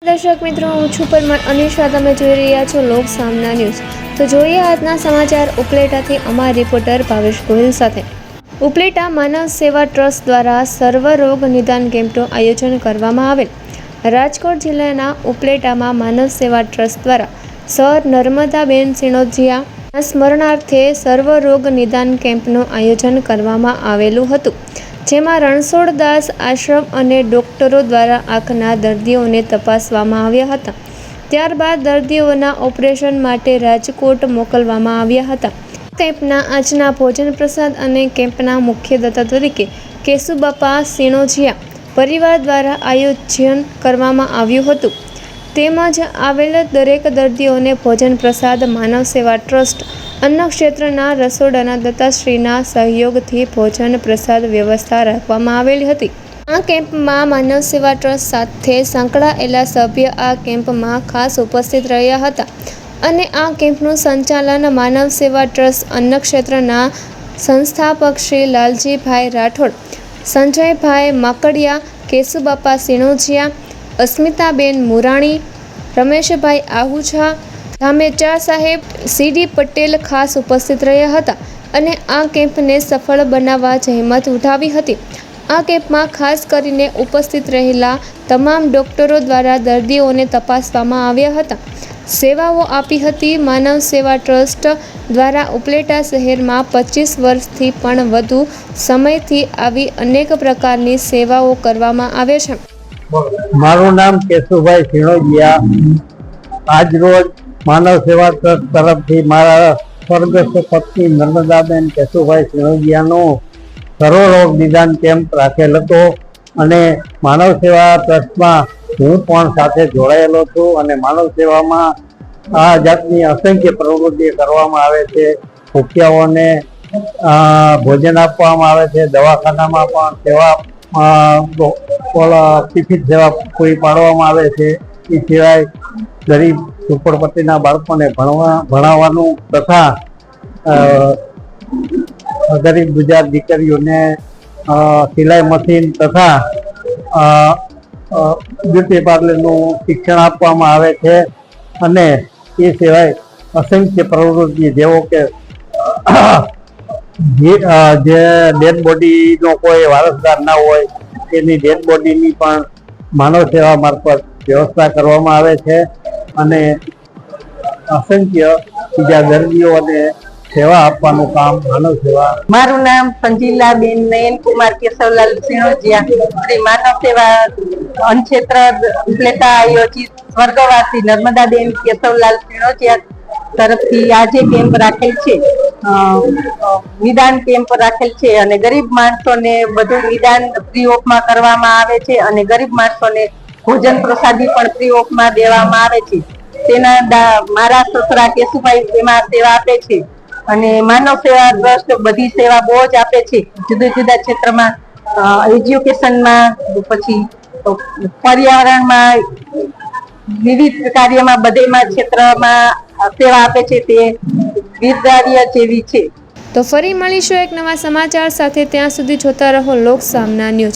દર્શક મિત્રો, હું છું પરમાર અનિશા. તમે જોઈ રહ્યા છો લોક સામના ન્યૂઝ. તો જોઈએ આજના સમાચાર ઉપલેટાથી અમારા રિપોર્ટર ભાવેશ ગોહિલ સાથે. ઉપલેટા માનવ સેવા ટ્રસ્ટ દ્વારા સર્વરોગ નિદાન કેમ્પનું આયોજન કરવામાં આવેલ. રાજકોટ જિલ્લાના ઉપલેટામાં માનવ સેવા ટ્રસ્ટ દ્વારા સર નર્મદાબેન સિણોદિયાના સ્મરણાર્થે સર્વરોગ નિદાન કેમ્પનું આયોજન કરવામાં આવેલું હતું, જેમાં રણછોડદાસ આશ્રમ અને ડોક્ટરો દ્વારા આંખના દર્દીઓને તપાસવામાં આવ્યા હતા. ત્યારબાદ દર્દીઓના ઓપરેશન માટે રાજકોટ મોકલવામાં આવ્યા હતા. કેમ્પના આજના ભોજન પ્રસાદ અને કેમ્પના મુખ્યદાતા તરીકે કેશુબાપા સિણોદિયા પરિવાર દ્વારા આયોજન કરવામાં આવ્યું હતું. તેમજ આવેલ દરેક દર્દીઓને ભોજન પ્રસાદ માનવ સેવા ટ્રસ્ટ અન્નક્ષેત્રના રસોડાના દત્તાશ્રીના સહયોગથી ભોજન પ્રસાદ વ્યવસ્થા રાખવામાં આવેલી હતી. આ કેમ્પમાં માનવ સેવા ટ્રસ્ટ સાથે સંકળાયેલા સભ્ય આ કેમ્પમાં ખાસ ઉપસ્થિત રહ્યા હતા અને આ કેમ્પનું સંચાલન માનવ સેવા ટ્રસ્ટ અન્નક્ષેત્રના સંસ્થાપક શ્રી લાલજીભાઈ રાઠોડ, સંજયભાઈ માકડિયા, કેશુબાપા સિણોદિયા, અસ્મિતાબેન મુરાણી, રમેશભાઈ આહુજા, ધામેચા સાહેબ, સીડી પટેલ ખાસ ઉપસ્થિત રહ્યા હતા અને આ કેમ્પને સફળ બનાવવા જહેમત ઉઠાવી હતી. આ કેમ્પમાં ખાસ કરીને ઉપસ્થિત રહેલા તમામ ડોક્ટરો દ્વારા દર્દીઓને તપાસવામાં આવ્યા હતા, સેવાઓ આપી હતી. માનવ સેવા ટ્રસ્ટ દ્વારા ઉપલેટા શહેરમાં 25 વર્ષથી પણ વધુ સમયથી આવી અનેક પ્રકારની સેવાઓ કરવામાં આવે છે. મારું નામ કેશુભાઈ સિણોદિયા. આજ રોજ માનવ સેવા ટ્રસ્ટ તરફથી મારા સ્વર્ગસ્થ પત્ની નર્મદાબેન કેશુભાઈ સિણોદિયાનો સર્વરોગ નિદાન કેમ્પ રાખેલ હતો અને માનવ સેવા ટ્રસ્ટમાં હું પણ સાથે જોડાયેલો છું અને માનવ સેવામાં આ જાતની અસંખ્ય પ્રવૃત્તિઓ કરવામાં આવે છે. ભૂખ્યાઓને ભોજન આપવામાં આવે છે, દવાખાનામાં પણ સેવા ટિફિન સેવા પૂરી પાડવામાં આવે છે. એ સિવાય ગરીબ ઝૂંપડપટ્ટીના બાળકોને ભણાવવાનું તથા ગરીબ ગુજરાત દીકરીઓને સિલાઈ મશીન તથા બ્યુટી પાર્લરનું શિક્ષણ આપવામાં આવે છે. અને એ સિવાય અસંખ્ય પ્રવૃત્તિ જેવો કે જે ડેડ બોડીનો કોઈ વારસદાર ના હોય એની ડેડ બોડીની પણ માનવ સેવા મારફત વ્યવસ્થા કરવામાં આવે છે અને અસંખ્ય બીજા દર્દીઓને સેવા આપવાનું કામ માનવ સેવા. મારું નામ સંજીલાબેન નયનકુમાર કેશવલાલ સિણોદિયા. શ્રી માનવ સેવા અન્નક્ષેત્ર ઉપલેટા આયોજિત સ્વર્ગવાસી નર્મદાબેન કેશવલાલ સિણોદિયા તરફથી આજે કેમ્પ રાખેલ છે, નિદાન કેમ્પ રાખેલ છે અને ગરીબ માણસોને બધું નિદાન ફ્રી ઓફમાં કરવામાં આવે છે અને ગરીબ માણસોને ભોજન પ્રસાદી પણ ફ્રી ઓફમાં દેવામાં આવે છે. તેના મારા સસરા કેશુભાઈ એમાં સેવા આપે છે અને માનવ સેવા ટ્રસ્ટ બધી સેવા બહુ જ આપે છે, જુદા જુદા ક્ષેત્રમાં, એજ્યુકેશનમાં, પછી પર્યાવરણમાં, વિવિધ કાર્યમાં, બધેમાં ક્ષેત્રમાં સેવા આપે છે. તે બિરદાવીય જેવી છે. તો ફરી મળીશું એક નવા સમાચાર સાથે. ત્યાં સુધી જોતા રહો લોક સામના ન્યૂઝ.